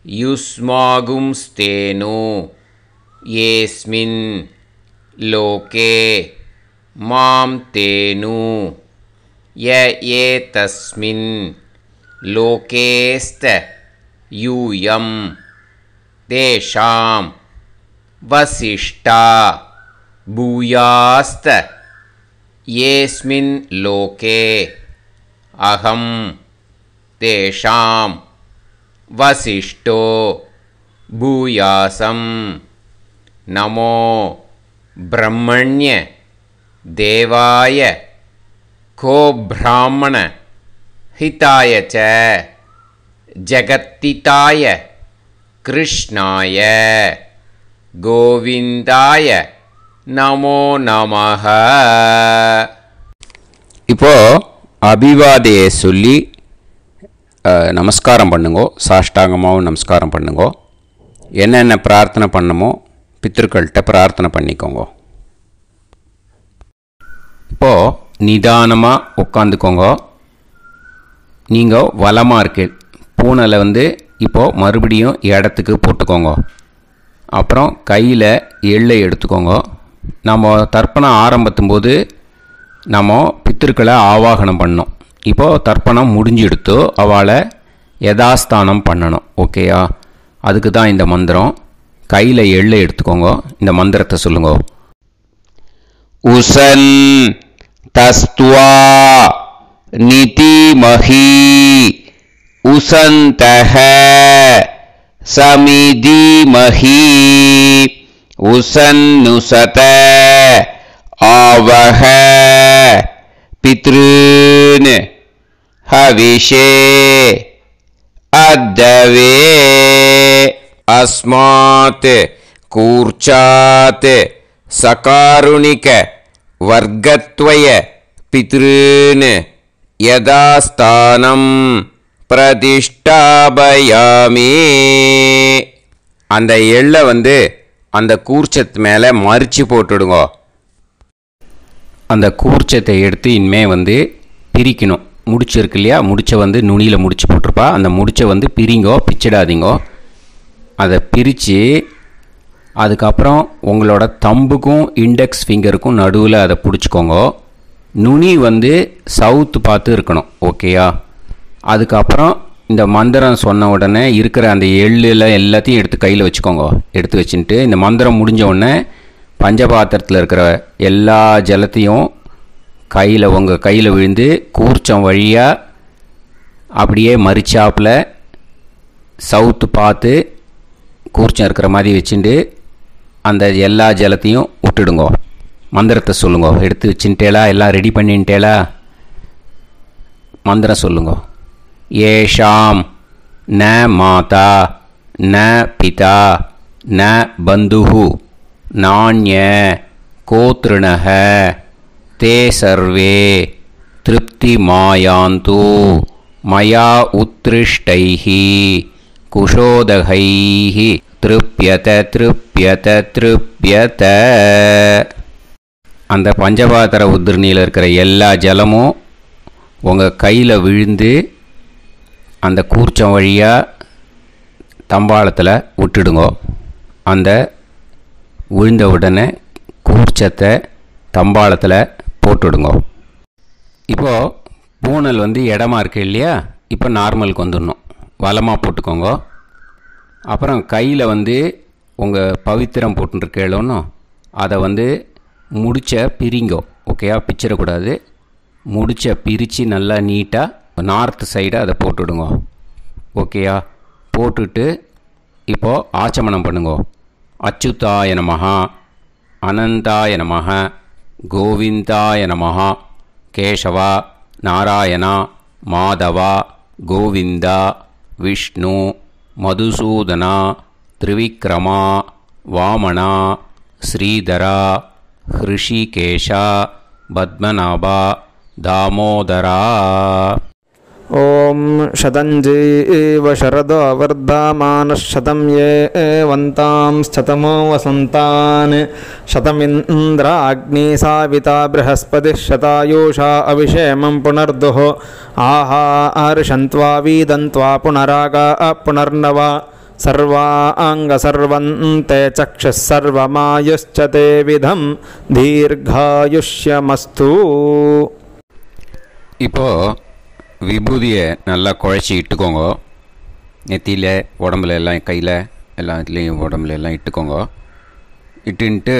யுஸ்மாகும்ஸ்தேனு ஏஸ்மின் லோகே மாம் தேனு. ய ஏதஸ்மின் லோகேஸ்த யூயம் தேஷாம் வசிஷ்டா பூயாஸ்த ஏஸ்மின் லோகே அகம் தேஷாம் வசிஷ்டோ பூயாசம். நமோ பிரம்மண்ய தேவாய கோ பிராமண ஹிதாய ச ஜகத்திதாய கிருஷ்ணாய கோவிந்தாய நமோ நமஹ. இப்போது அபிவாதையை சொல்லி நமஸ்காரம் பண்ணுங்கோ. சாஷ்டாங்கமாகவும் நமஸ்காரம் பண்ணுங்கோ. என்னென்ன பிரார்த்தனை பண்ணமோ பித்ருக்கள்கிட்ட பிரார்த்தனை பண்ணிக்கோங்க. இப்போது நிதானமாக உட்காந்துக்கோங்க. நீங்கள் வலமாக இருக்கு பூனலை இப்போது மறுபடியும் இடத்துக்கு போட்டுக்கோங்க. அப்புறம் கையில் எள்ளை எடுத்துக்கோங்க. நம்ம தர்ப்பணம் ஆரம்பித்தும்போது நம்ம பித்திருக்களை ஆவாகனம் பண்ணோம். இப்போது தர்ப்பணம் முடிஞ்செடுத்து அவளை யதாஸ்தானம் பண்ணணும். ஓகேயா? அதுக்கு தான் இந்த மந்திரம். கையில் எள்ளை எடுத்துக்கோங்க. இந்த மந்திரத்தை சொல்லுங்க. உசன் தஸ்துவா நிதிமஹி உசந்தஹ சமிதிமஹி உசன்னுசத ஆவஹ பித்ருன் ஹவிஷே அத்தவே. அஸ்மாத் கூர்ச்சாத் சகாருணிக வர்க்கத்வய பித்ருன் யதாஸ்தானம் பிரதிஷ்டாபயாமி. அந்த எள்ளை அந்த கூர்ச்சத்து மேலே மறித்து போட்டுடுங்க. அந்த கூர்ச்சத்தை எடுத்து இனிமே பிரிக்கணும். முடிச்சு இருக்கு இல்லையா? முடிச்சை நுனியில் முடிச்சு போட்டிருப்பா. அந்த முடிச்சை பிரிங்கோ, பிச்சிடாதீங்கோ. அதை பிரித்து அதுக்கப்புறம் உங்களோட தம்புக்கும் இண்டெக்ஸ் ஃபிங்கருக்கும் நடுவில் அதை பிடிச்சிக்கோங்க. நுனி சவுத்து பார்த்து இருக்கணும். ஓகேயா? அதுக்கப்புறம் இந்த மந்திரம் சொன்ன உடனே இருக்கிற அந்த எள்ளில் எல்லாத்தையும் எடுத்து கையில் வச்சுக்கோங்க. எடுத்து வச்சுட்டு இந்த மந்திரம் முடிஞ்ச உடனே பஞ்சபாத்திரத்தில் இருக்கிற எல்லா ஜலத்தையும் உங்கள் கையில் விழுந்து கூர்ச்சம் வழியாக அப்படியே மறிச்சாப்பில் சவுத்து பார்த்து கூர்ச்சம் இருக்கிற மாதிரி வச்சுட்டு அந்த எல்லா ஜலத்தையும் விட்டுடுங்கோ. மந்திரத்தை சொல்லுங்க. எடுத்து வச்சுட்டேலா? எல்லாம் ரெடி பண்ணிட்டேலா? மந்திரம் சொல்லுங்க. ஏஷாம் ந மாதா ந பிதா ந பந்துஹு நாண்ய கோத்ருணஹ தே சர்வே திருப்தி மாயாந்து மயா உத்ருஷ்டைஹி குஷோதகைஹி திருப்யத திருப்யத திருப்யத. அந்த பஞ்சபாத்திர உதிரணியில் இருக்கிற எல்லா ஜலமும் உங்கள் கையில் விழுந்து அந்த கூர்ச்சம் வழியாக தம்பாளத்தில் விட்டுடுங்கோ. அந்த விழுந்த உடனே கூர்ச்சத்தை தம்பாளத்தில் போட்டுடுங்கோ. இப்போது பூனல் வந்து இடமா இருக்கு இல்லையா, இப்போ நார்மலுக்கு வந்துடணும். வலமாக போட்டுக்கோங்க. அப்புறம் கையில் வந்து உங்கள் பவித்திரம் போட்டுருக்கேளோன்னு அதை வந்து முடிச்ச பிரிங்கோ. ஓகேயா, பிச்சிடக்கூடாது. முடிச்ச பிரித்து நல்லா நீட்டாக நார்த் சைடை அதை போட்டுவிடுங்க. ஓகேயா, போட்டுட்டு இப்போது ஆச்சமனம் பண்ணுங்க. அச்சுதாய நமஹ, அனந்தாய நமஹ, கோவிந்தாய நமஹ, கேசவா, நாராயணா, மாதவா, கோவிந்தா, விஷ்ணு, மதுசூதனா, திரிவிக்ரமா, வாமனா, ஸ்ரீதரா, ஹிருஷிகேஷா, பத்மநாபா, தாமோதரா. ஓம் ஷதஞ்சீவ ஷரதோ வர்தமானः शतं ये वन्तां शतमो वसन्तान् शतमिन्द्राग्नी साविता बृहस्पतिः शतायुषा अविषेमं पुनर्दुः आहार्षन्त्वा वीदन्त्वा पुनरागा पुनर्नवा सर्वाङ्गसर्वन्ते चक्षुः सर्वमायुश्च ते विधं दीर्घायुष्यमस्तु. இப்போது விபூதியை நல்லா குழச்சி இட்டுக்கோங்க. நெத்தியில், உடம்புல எல்லாம், கையில் எல்லாத்துலேயும் உடம்புல எல்லாம் இட்டுக்கோங்க. இட்டுன்ட்டு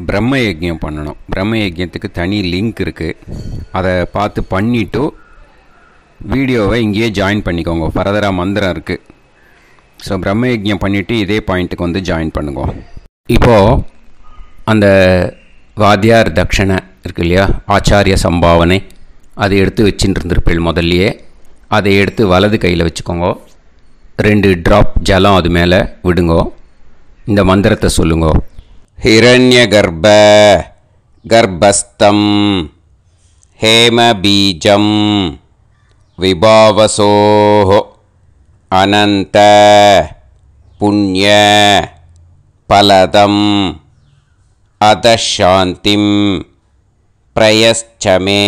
பிரம்ம யஜ்யம் பண்ணணும். பிரம்ம யஜ்யத்துக்கு தனி லிங்க் இருக்குது. அதை பார்த்து பண்ணிவிட்டு வீடியோவை இங்கேயே ஜாயின் பண்ணிக்கோங்க. ஃபர்தராக மந்திரம் இருக்குது. ஸோ பிரம்ம யஜ்யம் பண்ணிவிட்டு இதே பாயிண்ட்டுக்கு வந்து ஜாயின் பண்ணுங்க. இப்போது அந்த வாத்தியார் தட்சணை இருக்கு இல்லையா, ஆச்சாரிய சம்பாவனை, அதை எடுத்து வச்சுட்டு இருந்திருப்பேள் முதல்லையே. அதை எடுத்து வலது கையில் வச்சுக்கோங்க. 2 ட்ராப் ஜலம் அது மேலே விடுங்கோ. இந்த மந்திரத்தை சொல்லுங்கோ. ஹிரண்ய கர்ப்ப கர்ப்பஸ்தம் ஹேம பீஜம் விபாவசோஹோ அனந்த புண்ணிய பலதம் அதசாந்திம் பிரயஸ்சமே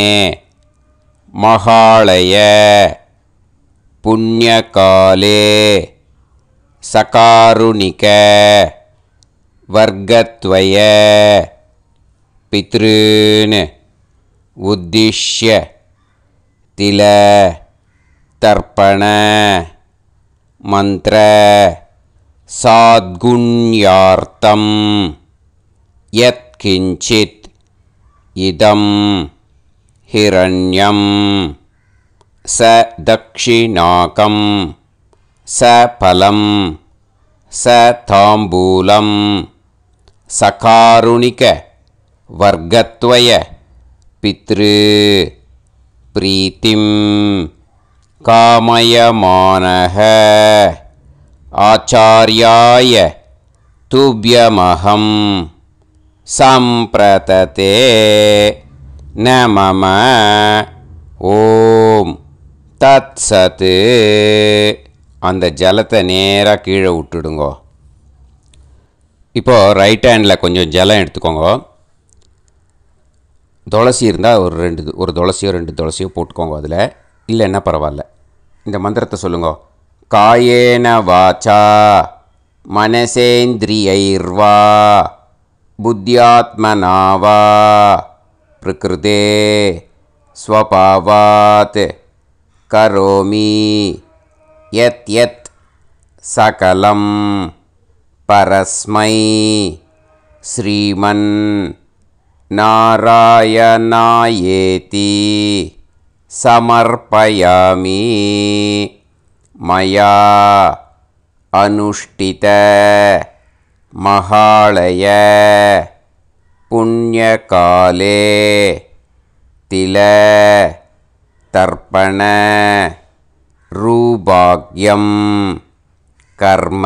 மகாளய புண்ணியகாலே சகாருணிக வர்க்கத்வய பித்ருன் உத்திஷ்ய தில தர்ப்பண மந்திர சாத்குண்யார்த்தம் யத்கிஞ்சித் இதம் ஹிரண்யம் ச தக்ஷிணாகம் ச பலம் ச தாம்பூலம் சகாருணிக வர்க்கத்வய பித்ரு பிரீத்திம் காமயமானஹ ஆச்சார்யாய துப்யமஹம் சம்பிரததே நமம. ஓம் தத் சத். அந்த ஜலத்தை நேராக கீழே விட்டுடுங்கோ. இப்போது ரைட் ஹேண்டில் கொஞ்சம் ஜலம் எடுத்துக்கோங்க. துளசி இருந்தால் ஒரு துளசியோ 2 துளசியோ போட்டுக்கோங்க. அதில் இல்லைன்னா பரவாயில்ல. இந்த மந்திரத்தை சொல்லுங்க. காயேன வாச்சா மனசேந்திரியைர்வா புத்தியாத்மனாவா பிரகிருதே ஸ்வபாவாத் கரோமி யத் யத் சகலம் பரஸ்மை ஸ்ரீமன் நாராயணாயேதி சமர்ப்பயாமி. மயா அனுஷ்டித மகாளய புண்ணியகாலே தில தர்ப்பண ரூபாக்யம் கர்ம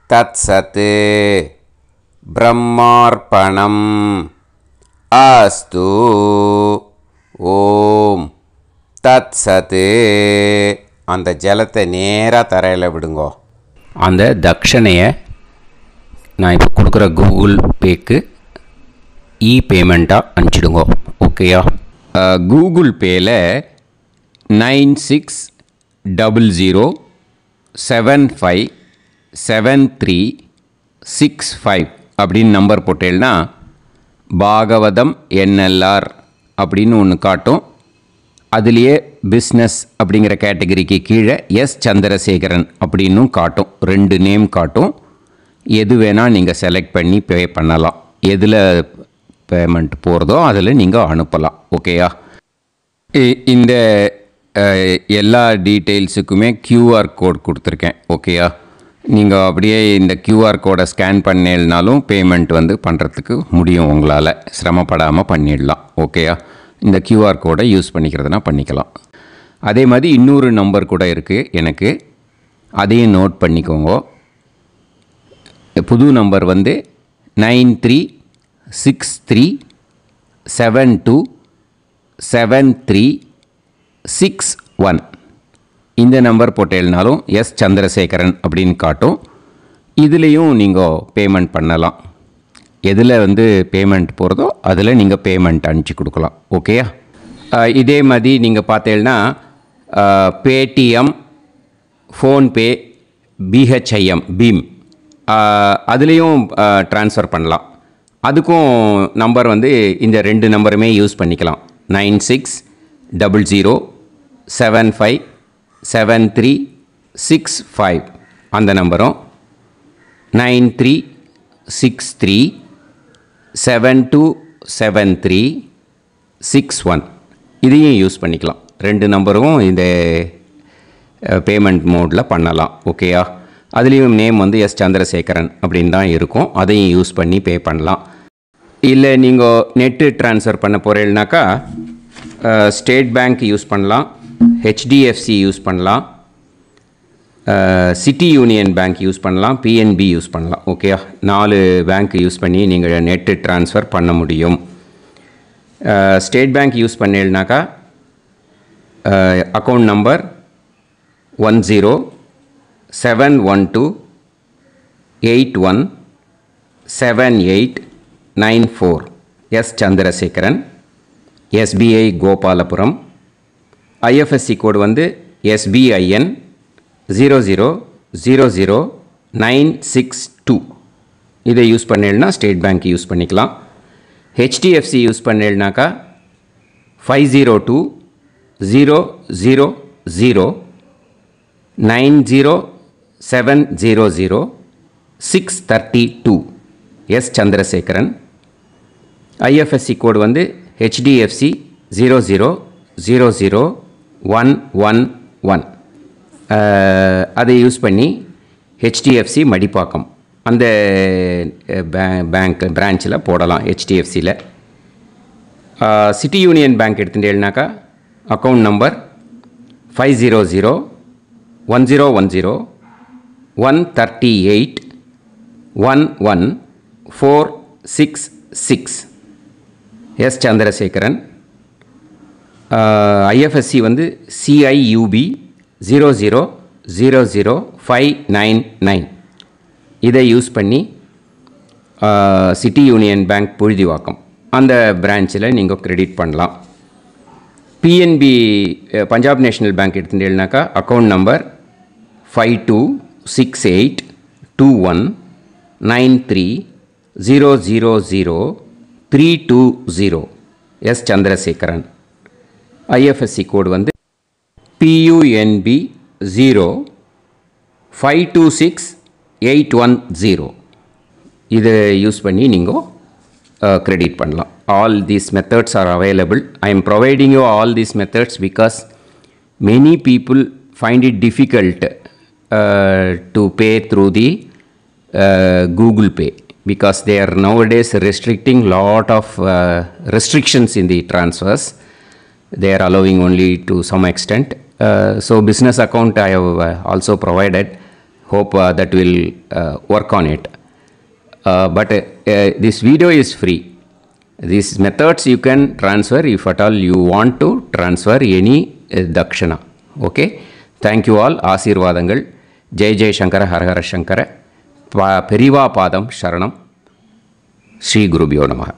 தத்சத் பிரம்மார்ப்பணம் அஸ்து. ஓம் தத் சத். அந்த ஜலத்தை நேராக தரையில் விடுங்கோ. அந்த தட்சணையை நான் இப்போ கொடுக்குற கூகுள் பேக்கு பேமெண்ட்டாக அனுப்பிச்சிடுங்கோ. ஓகேயா? கூகுள் பேயில் 9600757365 அப்படின்னு நம்பர் போட்டேன்னா பாகவதம் NLR அப்படின்னு ஒன்று காட்டும். அதுலேயே பிஸ்னஸ் அப்படிங்கிற கேட்டகரிக்கு கீழே எஸ் சந்திரசேகரன் அப்படின்னும் காட்டும். 2 நேம் காட்டும். எது வேணால் நீங்கள் செலக்ட் பண்ணி பே பண்ணலாம். எதில் பேமெண்ட் போகிறதோ அதில் நீங்கள் அனுப்பலாம். ஓகேயா? இந்த எல்லா டீட்டெயில்ஸுக்குமே QR கோட் கொடுத்துருக்கேன். ஓகேயா? நீங்கள் அப்படியே இந்த QR கோடை ஸ்கேன் பண்ணேல்னாலும் பேமெண்ட் பண்ணுறதுக்கு முடியும். உங்களால் சிரமப்படாமல் பண்ணிடலாம். ஓகேயா? இந்த QR கோடை யூஸ் பண்ணிக்கிறதுனா பண்ணிக்கலாம். அதே மாதிரி இன்னொரு நம்பர் கூட இருக்குது எனக்கு, அதையும் நோட் பண்ணிக்கோங்க. புது நம்பர் 9363727361. இந்த நம்பர் போட்டேல்னாலும் எஸ் சந்திரசேகரன் அப்படின்னு காட்டும். இதுலேயும் நீங்கள் பேமெண்ட் பண்ணலாம். எதில் பேமெண்ட் போகிறதோ அதில் நீங்கள் பேமெண்ட் அனுப்பிச்சி கொடுக்கலாம். ஓகேயா? இதே மாதிரி நீங்கள் பார்த்தேன்னா பேடிஎம், ஃபோன்பே, BHIM பீம் அதுலேயும் ட்ரான்ஸ்ஃபர் பண்ணலாம். அதுக்கும் நம்பர் இந்த 2 நம்பருமே யூஸ் பண்ணிக்கலாம். 9600757365 அந்த நம்பரும் 9363727361 இதையும் யூஸ் பண்ணிக்கலாம். 2 நம்பரும் இந்த பேமெண்ட் மோடில் பண்ணலாம். ஓகேயா? அதுலேயும் நேம் எஸ் சந்திரசேகரன் அப்படின்னு தான் இருக்கும். அதையும் யூஸ் பண்ணி பே பண்ணலாம். இல்லை நீங்கள் நெட்டு ட்ரான்ஸ்ஃபர் பண்ண போகிறீங்கனாக்கா ஸ்டேட் பேங்க் யூஸ் பண்ணலாம், HDFC யூஸ் பண்ணலாம், சிட்டி யூனியன் பேங்க் யூஸ் பண்ணலாம், PNB யூஸ் பண்ணலாம். ஓகேயா? 4 பேங்க் யூஸ் பண்ணி நீங்கள் நெட்டு ட்ரான்ஸ்ஃபர் பண்ண முடியும். ஸ்டேட் பேங்க் யூஸ் பண்ணீங்கனாக்கா account number 1071281789 S Chandrasekaran, SBI Gopalapuram. IFSC code SBIN 0000962. இதை யூஸ் பண்ணேன்னா ஸ்டேட் பேங்க் யூஸ் பண்ணிக்கலாம். HDFC யூஸ் பண்ணேன்னாக்கா 50200907000632 S Chandrasekaran. IFSC code HDFC 0000111. அதை யூஸ் பண்ணி HDFC மடிப்பாக்கம் அந்த பேங்க் பிரான்ச்சில் போடலாம். HDFCயில் சிட்டி யூனியன் பேங்க் எடுத்துட்டேன்னாக்கா account number 500101381146 S Chandrasekaran. IFSC CIUB 0000599. இதை யூஸ் பண்ணி சிட்டி யூனியன் பேங்க் புழுதிவாக்கம் அந்த பிரான்ச்சில் நீங்கள் கிரெடிட் பண்ணலாம். PNB பஞ்சாப் நேஷ்னல் பேங்க் எடுத்துட்டேன்னாக்கா account number 52682193000320 S Chandrasekaran. IFSC code PUNB 0526810. இதை யூஸ் பண்ணி நீங்கள் கிரெடிட் பண்ணலாம். All these methods are available. I am providing you all these methods because many people find it difficult to pay through the Google Pay because they are nowadays restricting lot of restrictions in the transfers. They are allowing only to some extent. So business account I have also provided. Hope that will work on it. But this video is free. These methods you can transfer if at all you want to transfer any dakshana. Okay? Thank you all. Aasirvadangal. Jai Jai Shankara Har Har Shankara. Periva Padam Sharanam. Shri Gurubhyo Namaha.